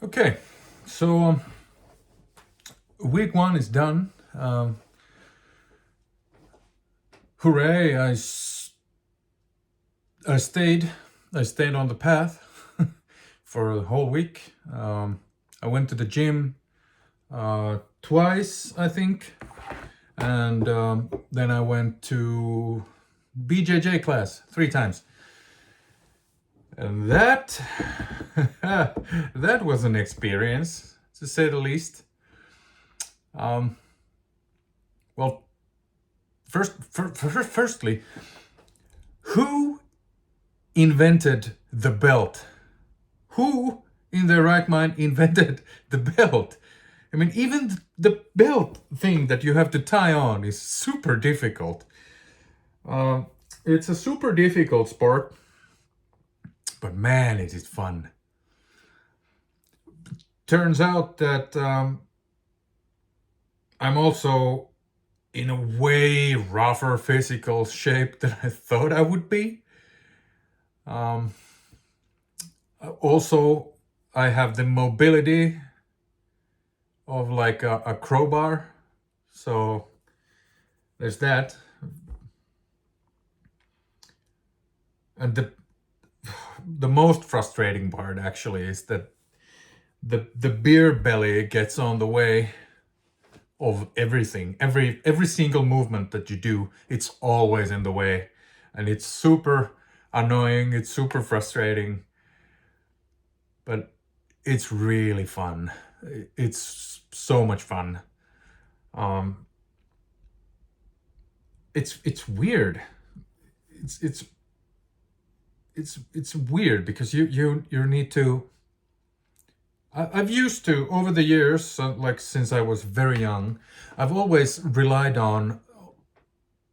Okay, so week one is done. Hooray! I stayed. I stayed on the path for a whole week. I went to the gym twice, I think, and then I went to BJJ class 3 times, and that that was an experience, to say the least. Um, well, firstly, who invented the belt? Who in their right mind invented the belt? I mean, even the belt thing that you have to tie on is super difficult. Uh, it's a super difficult sport, but man, it is fun. Turns out that I'm also in a way rougher physical shape than I thought I would be. Um, Also, I have the mobility of like a crowbar, so there's that. And the most frustrating part actually is that the beer belly gets on the way of everything. Every single movement that you do, it's always in the way, and it's super annoying. It's super frustrating, but it's really fun. It's so much fun. Um, it's weird. It's it's it's weird because you need to. I've used to over the years, like since I was very young, I've always relied on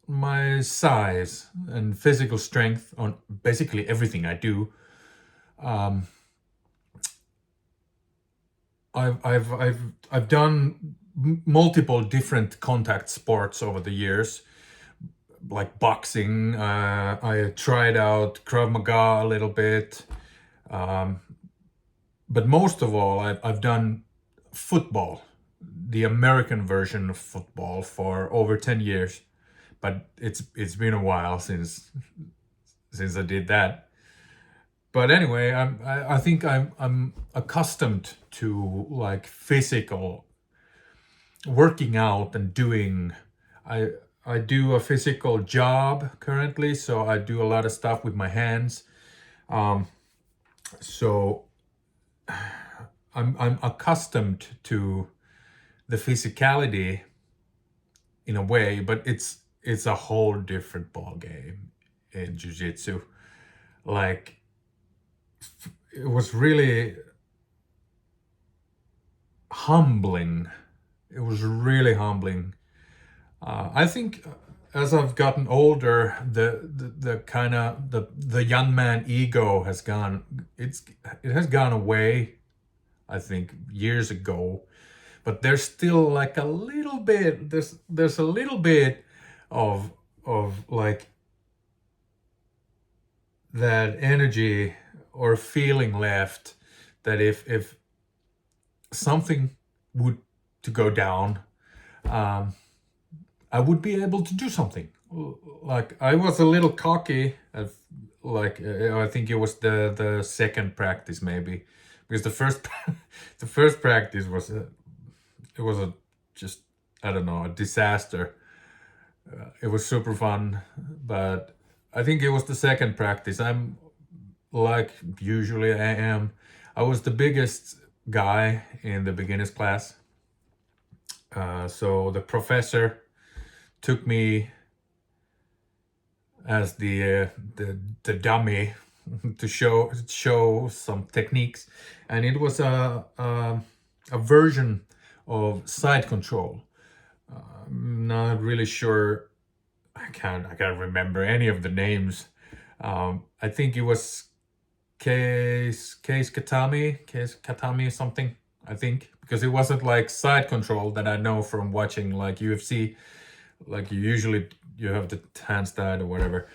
my size and physical strength on basically everything I do. Um, I've done multiple different contact sports over the years, like boxing. I tried out Krav Maga a little bit, um, but most of all, I've done football, the American version of football, for over 10 years. But it's been a while since I did that. But anyway, I think I'm accustomed to like physical working out and doing. I I do a physical job currently, so I do a lot of stuff with my hands. Um, so I'm accustomed to the physicality in a way, but it's a whole different ball game in jiu-jitsu. Like it was really humbling. It was really humbling. I think as I've gotten older, the kind of the young man ego has gone. It has gone away. I think years ago, but there's still like a little bit. There's a little bit of like that energy or feeling left, that if something would to go down, um, I would be able to do something. Like I was a little cocky. Like I think it was the second practice maybe, because the first the first practice was it was a just, I don't know, a disaster. It was super fun, but I think it was the second practice. I'm like usually I am. I was the biggest guy in the beginners class, so the professor took me as the dummy to show some techniques, and it was a version of side control. I'm not really sure. I can't remember any of the names. I think it was case katami something. I think because it wasn't like side control that I know from watching like UFC. Like you have the handstand or whatever.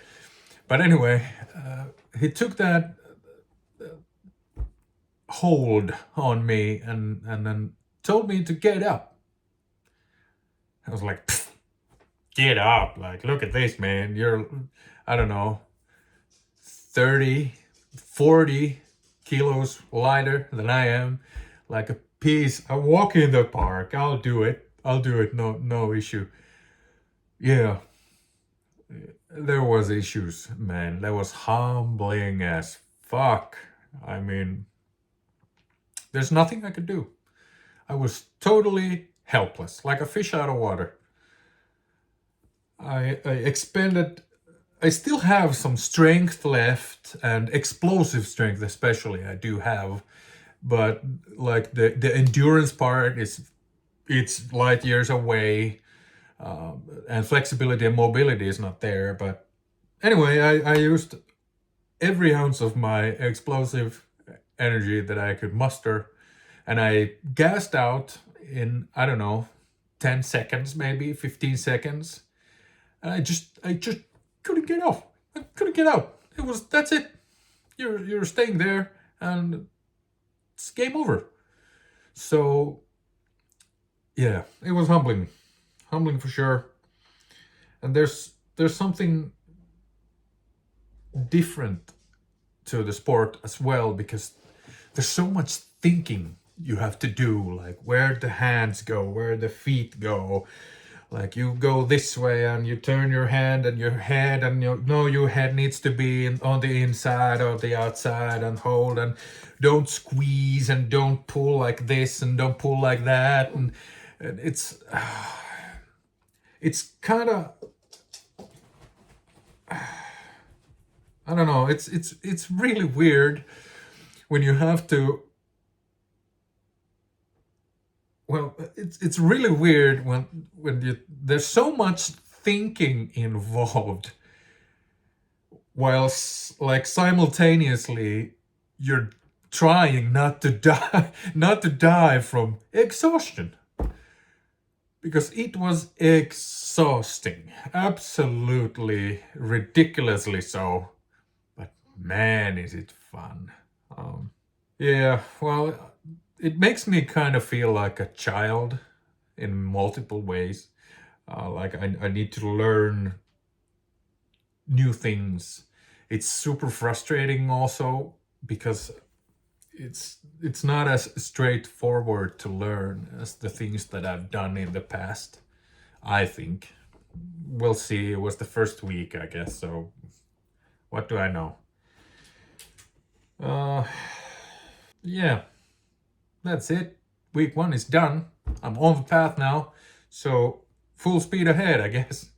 But anyway, he took that hold on me and then told me to get up. I was like, get up. Like, look at this, man. You're, I don't know, 30, 40 kilos lighter than I am. Like a piece. I walk in the park. I'll do it. I'll do it. No issue. Yeah, there was issues, man. That was humbling as fuck. I mean, there's nothing I could do. I was totally helpless, like a fish out of water. I expended. I still have some strength left, and explosive strength, especially. I do have, but like the endurance part is it's light years away, and flexibility and mobility is not there. But anyway, I used every ounce of my explosive energy that I could muster, and I gassed out in, I don't know, 10 seconds, maybe 15 seconds. And I just couldn't get off. I couldn't get out. That's it. You're staying there, and it's game over. So yeah, it was humbling for sure. And there's something different to the sport as well, because there's so much thinking you have to do, like where the hands go, where the feet go. Like you go this way and you turn your hand and your head, and your head needs to be on the inside or the outside, and hold, and don't squeeze, and don't pull like this, and don't pull like that. And it's kind of, I don't know, it's really weird when you have to, well, it's really weird when there's so much thinking involved, whilst like simultaneously you're trying not to die, not to die from exhaustion, because it was exhausting, absolutely ridiculously so. But man, is it fun. Yeah, well, it makes me kind of feel like a child in multiple ways. Like I need to learn new things. It's super frustrating also, because it's not as straightforward to learn as the things that I've done in the past, I think. We'll see. It was the first week, I guess, so what do I know? Yeah, that's it. Week 1 is done. I'm on the path now, so full speed ahead, I guess.